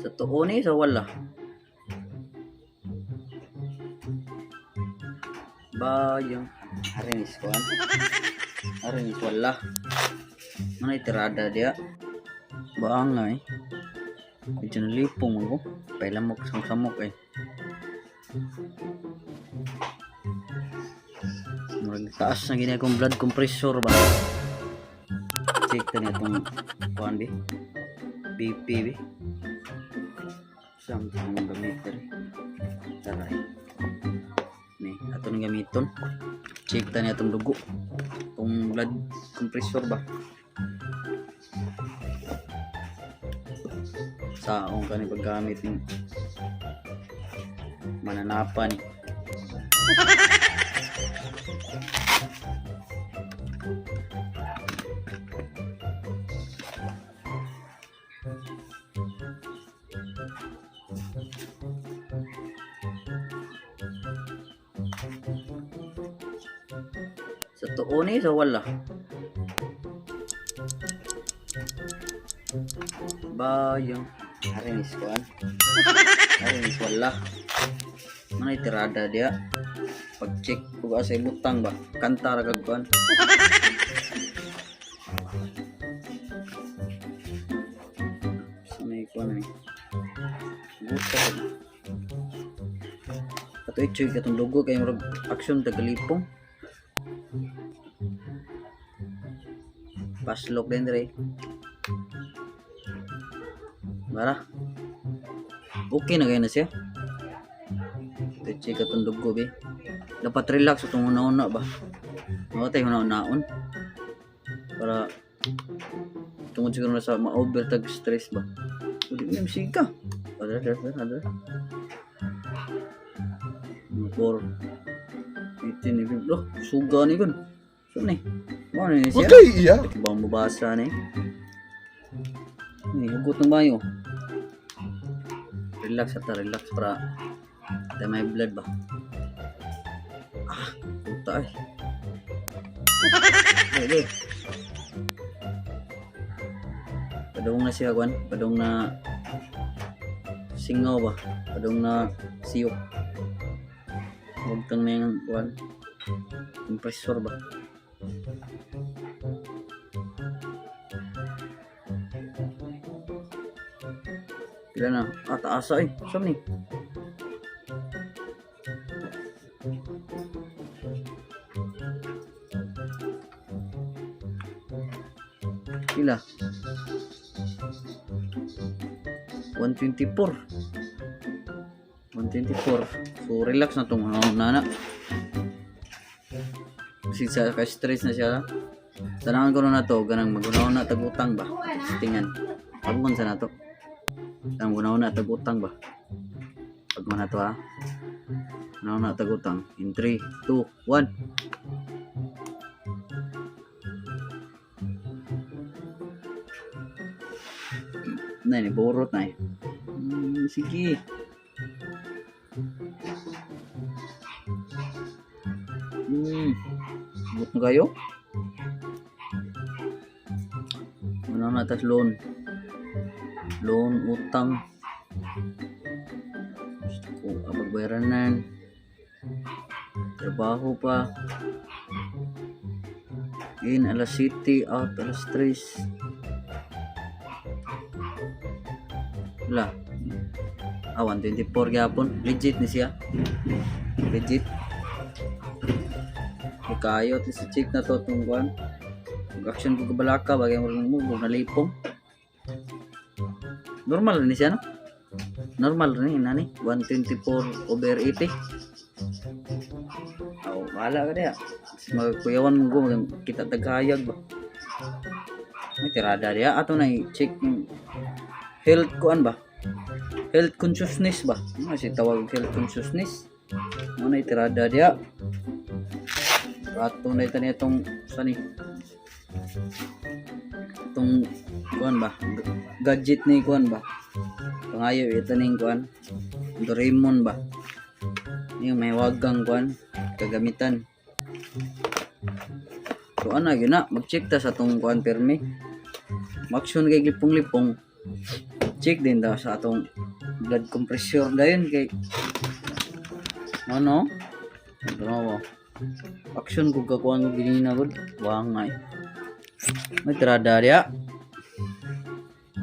Sa tuo ni sa wala. Bayang harinis kuan. Harinis wala. Mana itirada dia. Baangay. Medyo nalipong ako. Pailamok samok eh. Taas na gini akong blood compressor ba. Check na itong kuan bi. BP bi. Something mong gamitin. Taray. Ni, atong gamiton. Check ta niya itong dugo. Itong blood compressor ba. Saong ka ni paggamit ni mananapan. Sa tuo ni sa wala. Bayang harinis kuan. Harinis wala. Mana itirada dia. Pag-check ko sa butang ba. Kanta ra kag kuan. Sanay kuan ni. Buta. Ato ichoy katong dugo kay murag aksyon tagalipong. Paslok din dire. Bara. Okay na kayo na siya. Check atong dugo be. Dapat relax itong una-una ba. Matay una-unaon. Para tungod siguro na sa ma-overtag stress ba. Hindi mo siga. Ada. Motor. Itin ni bro. Suga ni kun. So ni. Mo ni siya. Okay, iya. Bang mabasa ni. Ni hugot ng bayo. Relax para tayo may blood ba. Puta eh. Okay. Padung na siya kwan. Padung na singaw ba. Padung na siyok. Huwag tang na yung kwan. Compressor ba. Pila na. Taasa eh. Saan ni? Pila? 124. So relax na itong nana. Kasi sa ka-stress na siya. Tanangan ko na to. Ganang magunaw na tagutang ba. Tingnan. Pagman sa na to. Ang gunaw na tagutang ba. Pagman na to ha. Gunaw na tagutang. In 3, 2, 1. Na ini borot na eh. Sige. But na kayo? Ano na tas loan? Loan, utang. Gusto ko kapagbayaranan. Trabaho pa. In alas 7, out alas 3. Wala. 124 gyapon. Legit ni siya. Legit. Kayo at sa check na to tungguan. Mag-action ko kabalaka bagay mo nalipong. Normal ni siya no? Normal rin nani 124/80. Wala ka niya. Magkuyawan mo ko kita tagayag ba. May tirada dia ato na i-check yung health kuan ba. Health consciousness ba? Kasi tawag health consciousness. Ano na itirada dia? Ato na ito niya itong sani. Itong kuan ba? Gadget ni kuan ba? Pangayo ito ning kuan. Doraemon ba? Yung may wagang kuan kagamitan. So ano yun na, mag-check ta sa itong kuan permi. Maksyon kay lipong-lipong. check din daw sa atong blood compressor dayon kay ano mo action ko kakuan ko ginina gud wangay may tirada dia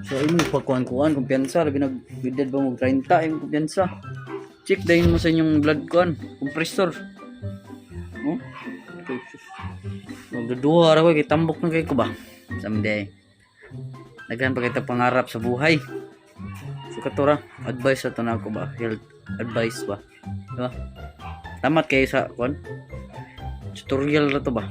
so imo pagkuan-kuan kumpiyansa labi nag edad ba mo 30 imo kumpiyansa check dayon mo sa inyong blood kuan compressor oh magduduha ra ko kay tambok na kay ko ba someday daghan pa kita pangarap sa buhay so katora advice sa tanan ko ba health advice ba diba tamat kayo sa kuan tutorial ra to ba.